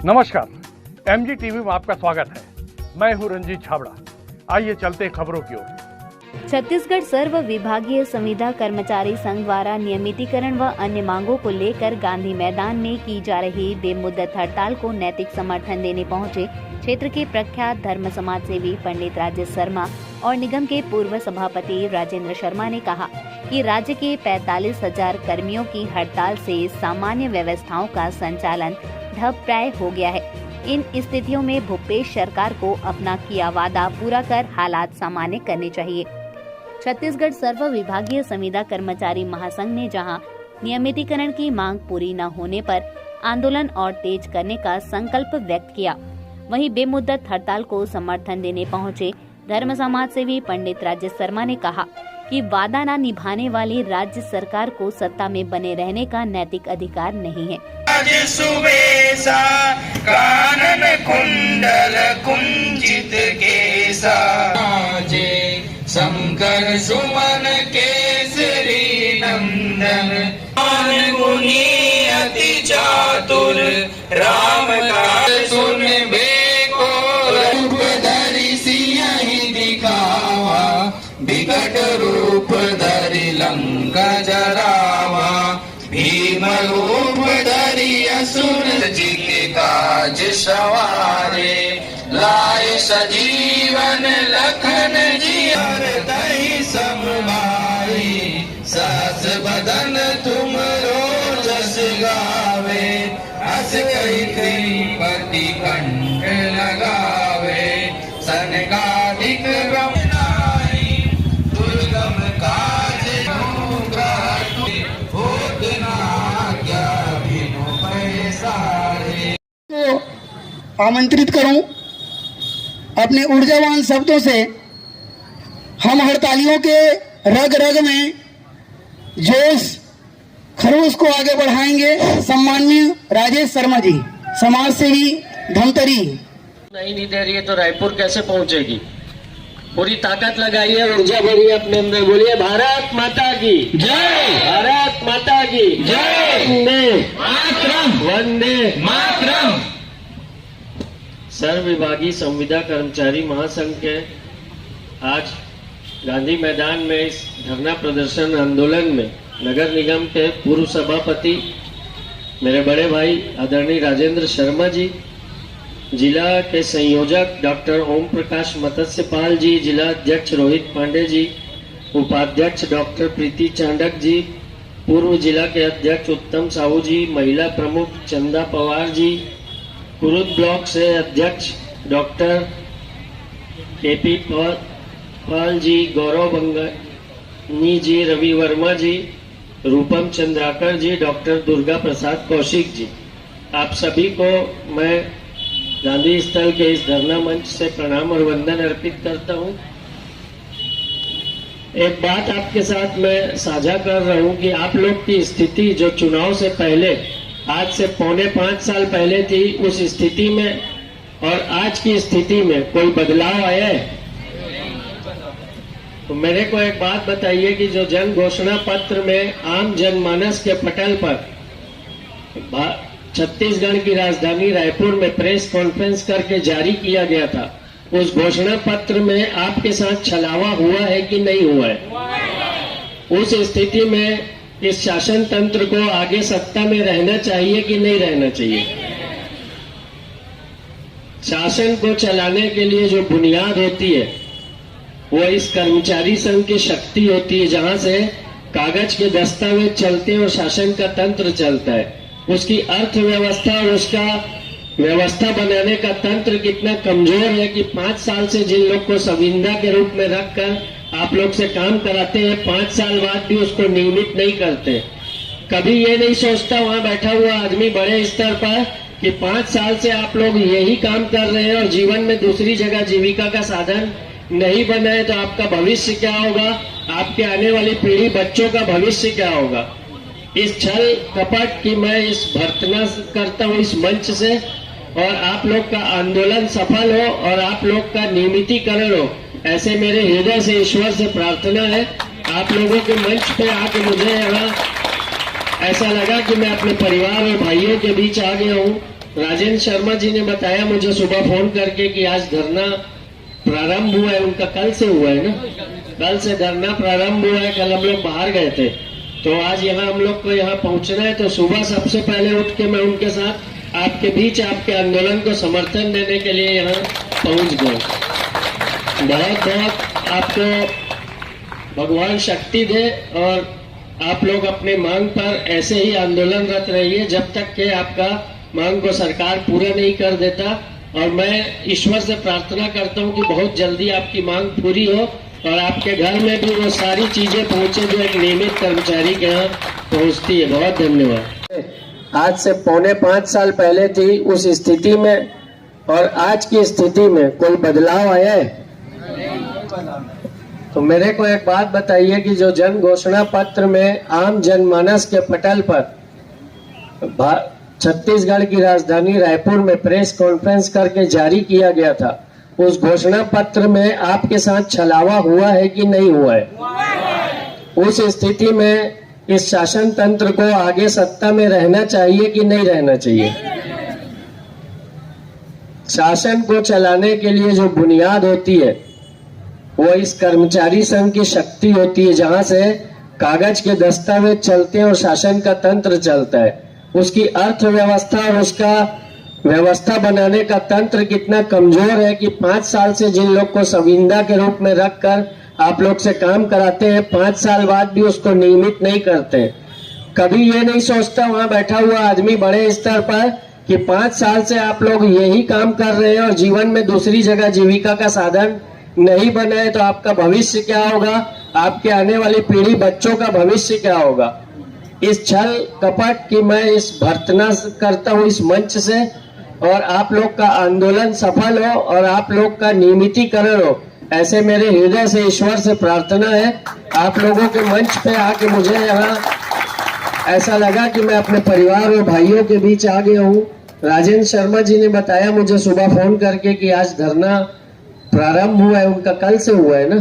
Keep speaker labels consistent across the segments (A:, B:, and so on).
A: नमस्कार, MG TV में आपका स्वागत है। मैं हूं रंजीत छाबड़ा। आइए चलते हैं खबरों की ओर।
B: छत्तीसगढ़ सर्व विभागीय संविदा कर्मचारी संघ द्वारा नियमितीकरण व अन्य मांगों को लेकर गांधी मैदान में की जा रही बेमुद्दत हड़ताल को नैतिक समर्थन देने पहुंचे क्षेत्र के प्रख्यात धर्म समाज सेवी पंडित राजेश शर्मा और निगम के पूर्व सभापति राजेंद्र शर्मा ने कहा कि राज्य के 45,000 कर्मियों की हड़ताल से सामान्य व्यवस्थाओं का संचालन ठप प्राय हो गया है। इन स्थितियों में भूपेश सरकार को अपना किया वादा पूरा कर हालात सामान्य करने चाहिए। छत्तीसगढ़ सर्व विभागीय संविदा कर्मचारी महासंघ ने जहां नियमितीकरण की मांग पूरी न होने पर आंदोलन और तेज करने का संकल्प व्यक्त किया, वहीं बेमुद्दत हड़ताल को समर्थन देने पहुंचे धर्म समाज सेवी पंडित राजेश शर्मा ने कहा कि वादा न निभाने वाली राज्य सरकार को सत्ता में बने रहने का नैतिक अधिकार नहीं है।
C: सुबेसा कानन कुंडल कुंजित केसा शंकर सुमन केसरी नंदन गुनी अति चातुर राम का सुन बेको रूप धरि सियहि दिखावा विकट रूप धरि लंका जरावा भीम रूप धरि असुर जी के काज सवारे लाए सजीवन लखन जी दही समभाई सास बदन तुम रोजस गावे हस कही पति कंठ लगावे सनकादिक ब्रह्मनाई दुर्गम काज
D: आमंत्रित करूं अपने ऊर्जावान शब्दों से। हम हड़तालियों के रग रग में जोश खरोश को आगे बढ़ाएंगे। सम्माननीय राजेश शर्मा जी, समाज सेवी धमतरी।
E: नहीं दे रही है तो रायपुर कैसे पहुंचेगी? पूरी ताकत लगाइए, ऊर्जा भरिए अपने अंदर, बोलिए भारत माता की जय, भारत माता की जय, वंदे मातरम, वंदे मातरम। सर्व विभागीय संविदा कर्मचारी महासंघ के आज गांधी मैदान में इस धरना प्रदर्शन आंदोलन में नगर निगम के पूर्व सभापति मेरे बड़े भाई आदरणीय राजेंद्र शर्मा जी, जिला के संयोजक डॉक्टर ओम प्रकाश मत्स्यपाल जी, जिला अध्यक्ष रोहित पांडे जी, उपाध्यक्ष डॉक्टर प्रीति चांडक जी, पूर्व जिला के अध्यक्ष उत्तम साहू जी, महिला प्रमुख चंदा पवार जी, कुरुद ब्लॉक से अध्यक्ष डॉक्टर केपी पाल जी, गौरव बंगानी जी, रवि वर्मा जी, रूपम चंद्राकर जी, डॉक्टर दुर्गा प्रसाद कौशिक जी, आप सभी को मैं गांधी स्थल के इस धरना मंच से प्रणाम और वंदन अर्पित करता हूं। एक बात आपके साथ मैं साझा कर रहा हूं कि आप लोग की स्थिति जो चुनाव से पहले आज से 4.5 साल पहले थी, उस स्थिति में और आज की स्थिति में कोई बदलाव आया है? तो मेरे को एक बात बताइए कि जो जन घोषणा पत्र में आम जनमानस के पटल पर छत्तीसगढ़ की राजधानी रायपुर में प्रेस कॉन्फ्रेंस करके जारी किया गया था, उस घोषणा पत्र में आपके साथ छलावा हुआ है कि नहीं हुआ है? उस स्थिति में इस शासन तंत्र को आगे सत्ता में रहना चाहिए कि नहीं रहना चाहिए? शासन को चलाने के लिए जो बुनियाद होती है वो इस कर्मचारी संघ की शक्ति होती है, जहां से कागज के दस्तावेज चलते हैं और शासन का तंत्र चलता है। उसकी अर्थव्यवस्था और उसका व्यवस्था बनाने का तंत्र कितना कमजोर है कि 5 साल से जिन लोग को संविदा के रूप में रखकर आप लोग से काम कराते हैं, 5 साल बाद भी उसको नियमित नहीं करते। कभी ये नहीं सोचता वहां बैठा हुआ आदमी बड़े स्तर पर कि 5 साल से आप लोग यही काम कर रहे हैं और जीवन में दूसरी जगह जीविका का साधन नहीं बना है, तो आपका भविष्य क्या होगा? आपके आने वाली पीढ़ी, बच्चों का भविष्य क्या होगा? इस छल कपट की मैं इस भर्त्सना करता हूँ इस मंच से, और आप लोग का आंदोलन सफल हो और आप लोग का नियमितीकरण हो, ऐसे मेरे हृदय से ईश्वर से प्रार्थना है। आप लोगों के मंच पे आके मुझे यहाँ ऐसा लगा कि मैं अपने परिवार और भाइयों के बीच आ गया हूँ। राजेंद्र शर्मा जी ने बताया मुझे सुबह फोन करके कि आज धरना प्रारंभ हुआ है। उनका कल से हुआ है ना, कल से धरना प्रारंभ हुआ है। कल हम लोग बाहर गए थे, तो आज यहाँ हम लोग को यहाँ पहुंचना है। तो सुबह सबसे पहले उठ के मैं उनके साथ आपके बीच आपके आंदोलन को समर्थन देने के लिए यहाँ पहुंच गया। बहुत बहुत आपको भगवान शक्ति दे और आप लोग अपने मांग पर ऐसे ही आंदोलनरत रहिए जब तक कि आपका मांग को सरकार पूरा नहीं कर देता। और मैं ईश्वर से प्रार्थना करता हूं कि बहुत जल्दी आपकी मांग पूरी हो और आपके घर में भी वो सारी चीजें पहुंचे जो एक नियमित कर्मचारी के यहाँ पहुंचती है। बहुत धन्यवाद। आज से 4.25 साल पहले थी उस स्थिति में और आज की स्थिति में कोई बदलाव आया है? तो मेरे को एक बात बताइए कि जो जन घोषणा पत्र में आम जनमानस के पटल पर छत्तीसगढ़ की राजधानी रायपुर में प्रेस कॉन्फ्रेंस करके जारी किया गया था, उस घोषणा पत्र में आपके साथ छलावा हुआ है कि नहीं हुआ है? उस स्थिति में इस शासन तंत्र को आगे सत्ता में रहना चाहिए कि नहीं रहना चाहिए? शासन को चलाने के लिए जो बुनियाद होती है वो इस कर्मचारी संघ की शक्ति होती है, जहां से कागज के दस्तावेज चलते हैं और शासन का तंत्र चलता है। उसकी अर्थव्यवस्था और उसका व्यवस्था बनाने का तंत्र कितना कमजोर है कि 5 साल से जिन लोग को संविदा के रूप में रखकर आप लोग से काम कराते हैं, 5 साल बाद भी उसको नियमित नहीं करते। कभी ये नहीं सोचता वहां बैठा हुआ आदमी बड़े स्तर पर कि 5 साल से आप लोग यही काम कर रहे हैं और जीवन में दूसरी जगह जीविका का साधन नहीं बनाए तो आपका भविष्य क्या होगा, आपके आने वाली पीढ़ी बच्चों का भविष्य क्या होगा। इस छल कपट की मैं इस भर्त्सना करता हूँ इस मंच से, और आप लोग का आंदोलन सफल हो और आप लोग का नियमितीकरण हो, ऐसे मेरे हृदय से ईश्वर से प्रार्थना है। आप लोगों के मंच पे आके मुझे यहाँ ऐसा लगा कि मैं अपने परिवार और भाइयों के बीच आ गया हूँ। राजेंद्र शर्मा जी ने बताया मुझे सुबह फोन करके कि आज धरना प्रारंभ हुआ है। उनका कल से हुआ है ना,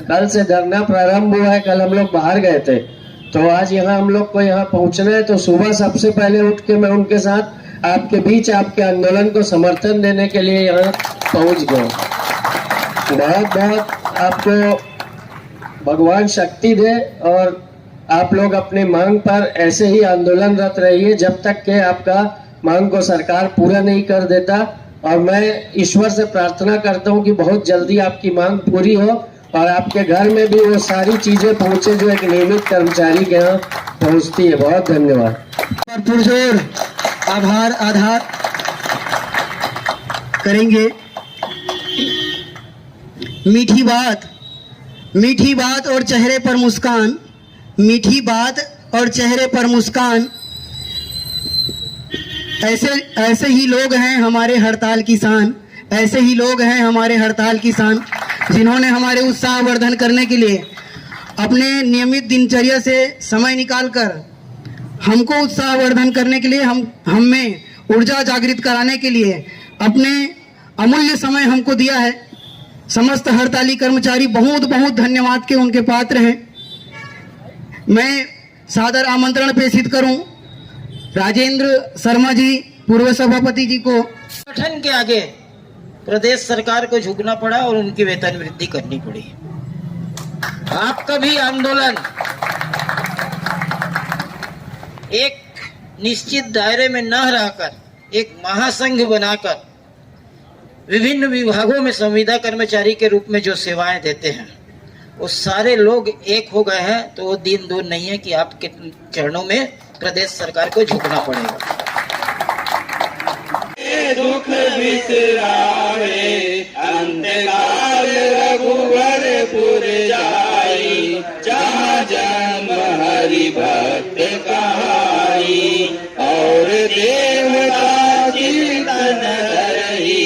E: कल से धरना प्रारंभ हुआ है। कल हम लोग बाहर गए थे, तो आज यहाँ हम लोग को यहाँ पहुंचना है। तो सुबह सबसे पहले उठ के मैं उनके साथ आपके बीच आपके आंदोलन को समर्थन देने के लिए यहाँ पहुंच गया। बहुत बहुत आपको भगवान शक्ति दे और आप लोग अपने मांग पर ऐसे ही आंदोलनरत रहिए जब तक कि आपका मांग को सरकार पूरा नहीं कर देता। और मैं ईश्वर से प्रार्थना करता हूं कि बहुत जल्दी आपकी मांग पूरी हो और आपके घर में भी वो सारी चीजें पहुंचे जो एक नियमित कर्मचारी के यहाँ पहुंचती है। बहुत धन्यवाद।
D: पुरजोर आधार करेंगे। मीठी बात और चेहरे पर मुस्कान, मीठी बात और चेहरे पर मुस्कान, ऐसे ही लोग हैं हमारे हड़ताल की शान। ऐसे ही लोग हैं हमारे हड़ताल की शान, जिन्होंने हमारे उत्साह वर्धन करने के लिए अपने नियमित दिनचर्या से समय निकालकर हमको उत्साह वर्धन करने के लिए हम में ऊर्जा जागृत कराने के लिए अपने अमूल्य समय हमको दिया है। समस्त हड़ताली कर्मचारी बहुत बहुत धन्यवाद के उनके पात्र हैं। मैं सादर आमंत्रण प्रेषित करूं राजेंद्र शर्मा जी, पूर्व सभापति जी को।
F: संगठन के आगे प्रदेश सरकार को झुकना पड़ा और उनकी वेतन वृद्धि करनी पड़ी। आपका भी आंदोलन एक निश्चित दायरे में न रहकर एक महासंघ बनाकर विभिन्न विभागों में संविदा कर्मचारी के रूप में जो सेवाएं देते हैं वो सारे लोग एक हो गए हैं। तो वो दिन दूर नहीं है कि आपके चरणों में प्रदेश सरकार को झुकना पड़ेगा।
C: दुख बिसरावे अंधकार रघुवरपुर जाई, जहाँ जन्म हरि भक्त कहाई, और देवता चिंतन धरही,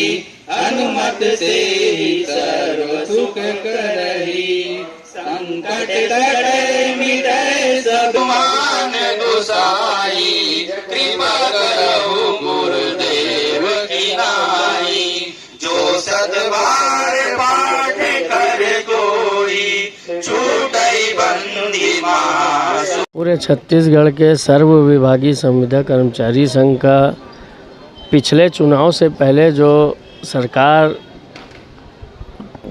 C: हनुमत से ही सर्व सुख करही, संकट कटे मिटे सब मान गोसाई, कृपा करहु गुरुदेव की नाई, जो सद्भार पाठ कर कोई, छूटई बंदी मासु।
E: पूरे छत्तीसगढ़ के सर्व विभागीय संविदा कर्मचारी संघ का पिछले चुनाव से पहले जो सरकार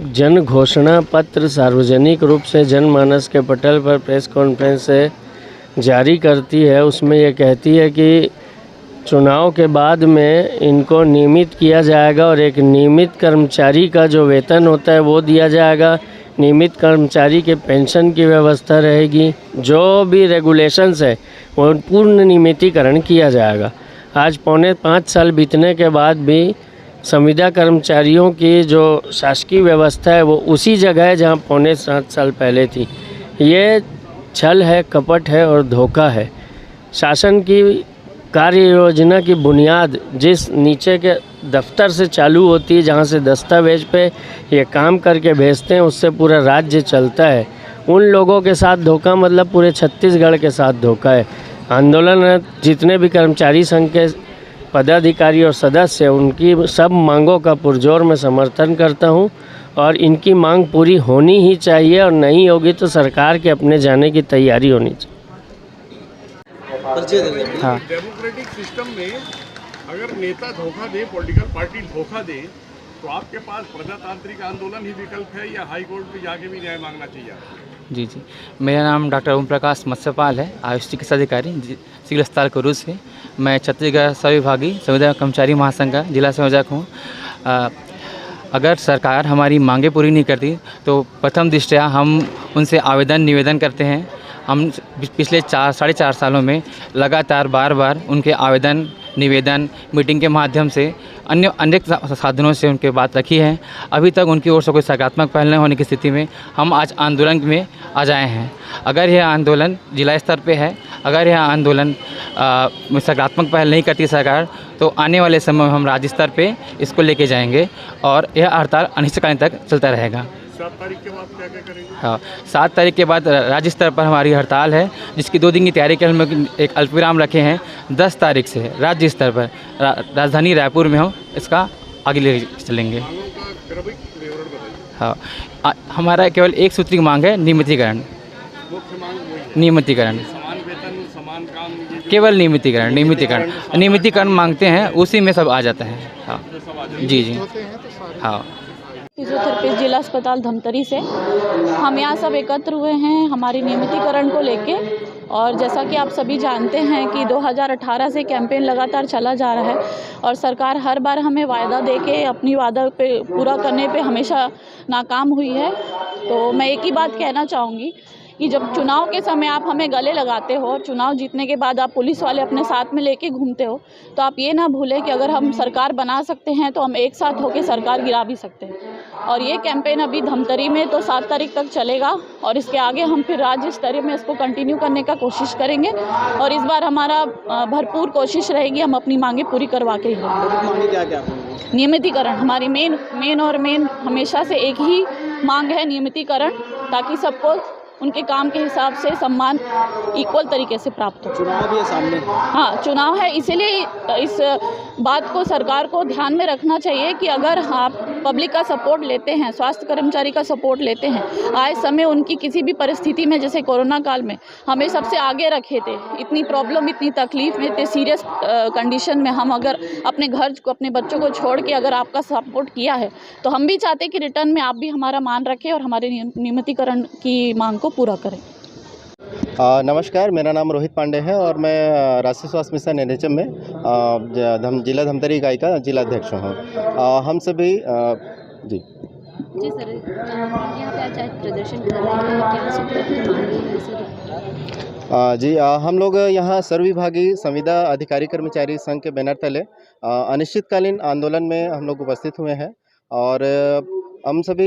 E: जन घोषणा पत्र सार्वजनिक रूप से जनमानस के पटल पर प्रेस कॉन्फ्रेंस से जारी करती है, उसमें ये कहती है कि चुनाव के बाद में इनको नियमित किया जाएगा और एक नियमित कर्मचारी का जो वेतन होता है वो दिया जाएगा, नियमित कर्मचारी के पेंशन की व्यवस्था रहेगी, जो भी रेगुलेशंस है वो पूर्ण नियमितीकरण किया जाएगा। आज 4.25 साल बीतने के बाद भी संविदा कर्मचारियों की जो शासकीय व्यवस्था है वो उसी जगह है जहां 4.25 साल पहले थी। ये छल है, कपट है और धोखा है। शासन की कार्य योजना की बुनियाद जिस नीचे के दफ्तर से चालू होती है, जहां से दस्तावेज पे ये काम करके भेजते हैं, उससे पूरा राज्य चलता है। उन लोगों के साथ धोखा मतलब पूरे छत्तीसगढ़ के साथ धोखा है। आंदोलन जितने भी कर्मचारी संघ के पदाधिकारी और सदस्य, उनकी सब मांगों का पुरजोर में समर्थन करता हूं और इनकी मांग पूरी होनी ही चाहिए और नहीं होगी तो सरकार के अपने जाने की तैयारी होनी चाहिए।
G: हाँ,
A: डेमोक्रेटिक सिस्टम में अगर नेता धोखा दे, पॉलिटिकल पार्टी धोखा दे, तो आपके पास प्रजातांत्रिक आंदोलन ही विकल्प है या हाई कोर्ट में जाके भी न्याय मांगना चाहिए?
G: जी जी, मेरा नाम डॉक्टर ओम प्रकाश मत्स्यपाल है, आयुष चिकित्सा अधिकारी सिविल अस्पताल कुरूज से। मैं छत्तीसगढ़ सर्वविभागीय संविदा कर्मचारी महासंघ का जिला संयोजक हूँ। अगर सरकार हमारी मांगें पूरी नहीं करती तो प्रथम दृष्टया हम उनसे निवेदन करते हैं। हम पिछले 4.5 सालों में लगातार बार उनके आवेदन निवेदन मीटिंग के माध्यम से अनेक साधनों से उनके बात रखी है। अभी तक उनकी ओर से कोई सकारात्मक पहल न होने की स्थिति में हम आज आंदोलन में आ जाए हैं। अगर यह आंदोलन जिला स्तर पे है, अगर यह आंदोलन में सकारात्मक पहल नहीं करती सरकार, तो आने वाले समय में हम राज्य स्तर पे इसको लेके जाएंगे और यह हड़ताल अनिश्चितकाल तक चलता रहेगा।
A: 7 तारीख के बाद क्या करेंगे?
G: हाँ, 7 तारीख के बाद राज्य स्तर पर हमारी हड़ताल है, जिसकी 2 दिन की तैयारी के लिए हम एक अल्पविराम रखे हैं। 10 तारीख से राज्य स्तर पर राजधानी रायपुर में हम इसका आगे ले चलेंगे। हाँ, हमारा केवल एक सूत्री मांग है, नियमितीकरण। नियमितीकरण,
A: समान वेतन, समान काम,
G: केवल नियमितीकरण मांगते हैं, उसी में सब आ जाता है। हाँ जी जी, हाँ।
H: फिजियोथेरेपिस्ट जिला अस्पताल धमतरी से हम यहाँ सब एकत्र हुए हैं हमारी नियमितीकरण को लेके। और जैसा कि आप सभी जानते हैं कि 2018 से कैंपेन लगातार चला जा रहा है और सरकार हर बार हमें वायदा देके अपनी वादा पे पूरा करने पे हमेशा नाकाम हुई है। तो मैं एक ही बात कहना चाहूँगी कि जब चुनाव के समय आप हमें गले लगाते हो, चुनाव जीतने के बाद आप पुलिस वाले अपने साथ में लेके घूमते हो, तो आप ये ना भूलें कि अगर हम सरकार बना सकते हैं तो हम एक साथ होकर सरकार गिरा भी सकते हैं। और ये कैंपेन अभी धमतरी में तो 7 तारीख तक चलेगा और इसके आगे हम फिर राज्य स्तरीय में इसको कंटिन्यू करने का कोशिश करेंगे और इस बार हमारा भरपूर कोशिश रहेगी, हम अपनी मांगे पूरी करवा के ही रहेंगे। नियमितीकरण हमारी मेन हमेशा से एक ही मांग है, नियमितीकरण, ताकि सबको उनके काम के हिसाब से सम्मान इक्वल तरीके से प्राप्त हो।
I: चुनाव भी है सामने।
H: हाँ, चुनाव है, इसीलिए इस बात को सरकार को ध्यान में रखना चाहिए कि अगर आप पब्लिक का सपोर्ट लेते हैं, स्वास्थ्य कर्मचारी का सपोर्ट लेते हैं, आए समय उनकी किसी भी परिस्थिति में, जैसे कोरोना काल में हमें सबसे आगे रखे थे, इतनी प्रॉब्लम, इतनी तकलीफ में, इतने सीरियस कंडीशन में हम अगर अपने घर को, अपने बच्चों को छोड़ के अगर आपका सपोर्ट किया है, तो हम भी चाहते कि रिटर्न में आप भी हमारा मान रखें और हमारे नियमितीकरण की मांग को पूरा करें।
I: नमस्कार, मेरा नाम रोहित पांडे है और मैं राष्ट्रीय स्वास्थ्य मिशन NHM में जिला धमतरी इकाई का जिलाध्यक्ष हूँ। हम सभी जी
B: सर, यहाँ पे आज प्रदर्शन कर रहे हैं, क्या सूत्र मांगे हैं सर?
I: जी, हम लोग यहाँ सर्वविभागीय संविदा अधिकारी कर्मचारी संघ के बैनर तले अनिश्चितकालीन आंदोलन में हम लोग उपस्थित हुए हैं। और हम सभी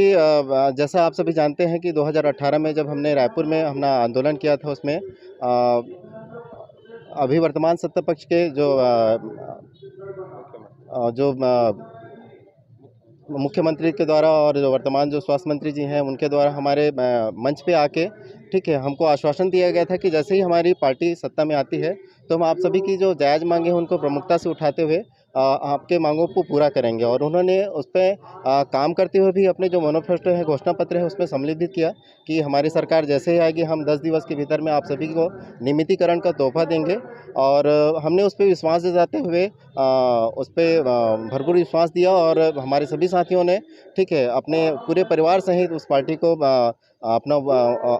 I: जैसा आप सभी जानते हैं कि 2018 में जब हमने रायपुर में अपना आंदोलन किया था, उसमें अभी वर्तमान सत्ता पक्ष के जो मुख्यमंत्री के द्वारा और जो वर्तमान जो स्वास्थ्य मंत्री जी हैं उनके द्वारा हमारे मंच पे आके, ठीक है, हमको आश्वासन दिया गया था कि जैसे ही हमारी पार्टी सत्ता में आती है तो हम आप सभी की जो जायज़ मांगे हैं उनको प्रमुखता से उठाते हुए आपके मांगों को पूरा करेंगे। और उन्होंने उस पर काम करते हुए भी अपने जो मैनिफेस्टो है, घोषणा पत्र है, उसमें सम्मिलित भी किया कि हमारी सरकार जैसे ही आएगी हम 10 दिवस के भीतर में आप सभी को नियमितीकरण का तोहफा देंगे। और हमने उस पर विश्वास जताते हुए उस पर भरपूर विश्वास दिया और हमारे सभी साथियों ने ठीक है अपने पूरे परिवार सहित उस पार्टी को अपना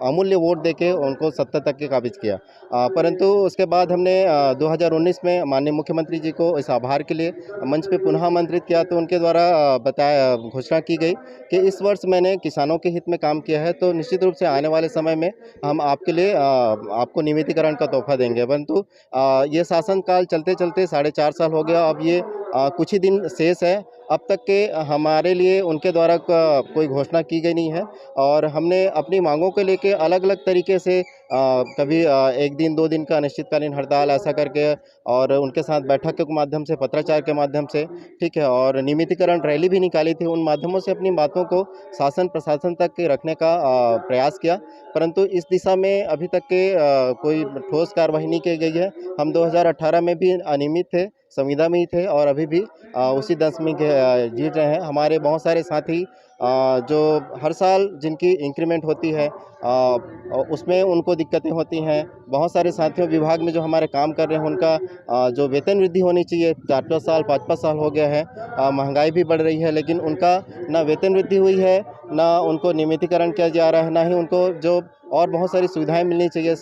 I: अमूल्य वोट देके उनको सत्ता तक के काबिज किया। परंतु उसके बाद हमने 2019 में माननीय मुख्यमंत्री जी को इस आभार के लिए मंच पे पुनः आमंत्रित किया, तो उनके द्वारा घोषणा की गई कि इस वर्ष मैंने किसानों के हित में काम किया है, तो निश्चित रूप से आने वाले समय में हम आपके लिए आपको नियमितीकरण का तोहफा देंगे। परंतु ये शासनकाल चलते चलते 4.5 साल हो गया, अब ये कुछ ही दिन शेष है। अब तक के हमारे लिए उनके द्वारा कोई घोषणा की गई नहीं है और हमने अपनी मांगों को लेके अलग अलग तरीके से कभी 1 दिन 2 दिन का अनिश्चितकालीन हड़ताल ऐसा करके और उनके साथ बैठक के माध्यम से, पत्राचार के माध्यम से ठीक है, और नियमितीकरण रैली भी निकाली थी। उन माध्यमों से अपनी बातों को शासन प्रशासन तक के रखने का प्रयास किया, परंतु इस दिशा में अभी तक के कोई ठोस कार्रवाई नहीं की गई है। हम 2018 में भी अनियमित थे, संविदा में ही थे और अभी भी उसी दस में जी रहे हैं। हमारे बहुत सारे साथी जो हर साल जिनकी इंक्रीमेंट होती है उसमें उनको दिक्कतें होती हैं। बहुत सारे साथियों विभाग में जो हमारे काम कर रहे हैं उनका जो वेतन वृद्धि होनी चाहिए 4-5 साल 5-5 साल हो गया है। महंगाई भी बढ़ रही है, लेकिन उनका ना वेतन वृद्धि हुई है, ना उनको नियमितीकरण किया जा रहा है, ना ही उनको जो और बहुत सारी सुविधाएं मिलनी चाहिए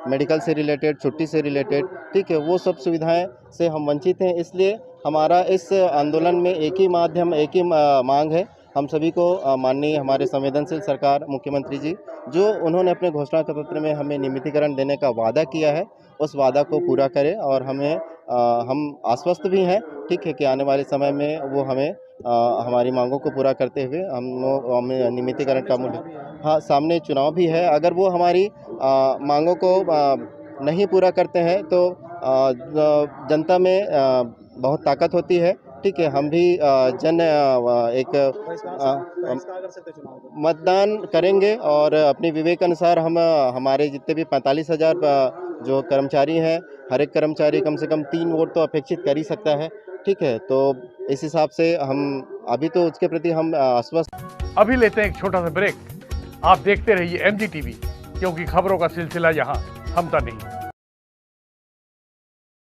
I: मेडिकल से रिलेटेड, छुट्टी से रिलेटेड ठीक है, वो सब सुविधाएं से हम वंचित हैं। इसलिए हमारा इस आंदोलन में एक ही माध्यम, एक ही मांग है। हम सभी को माननीय हमारे संवेदनशील सरकार मुख्यमंत्री जी जो उन्होंने अपने घोषणा पत्र में हमें नियमितीकरण देने का वादा किया है, उस वादा को पूरा करें और हम आश्वस्त भी हैं ठीक है कि आने वाले समय में वो हमें हमारी मांगों को पूरा करते हुए हमें नियमितीकरण का हाँ, सामने चुनाव भी है। अगर वो हमारी मांगों को नहीं पूरा करते हैं तो जनता में बहुत ताकत होती है ठीक है। हम भी मतदान करेंगे और अपने विवेक अनुसार हम हमारे जितने भी 45,000 जो कर्मचारी हैं, हर एक कर्मचारी कम से कम 3 वोट तो अपेक्षित कर ही सकता है ठीक है। तो इस हिसाब से हम अभी तो उसके प्रति हम आश्वस्त।
A: अभी लेते हैं एक छोटा सा ब्रेक। आप देखते रहिए MG TV, क्योंकि खबरों का सिलसिला यहाँ थमता नहीं।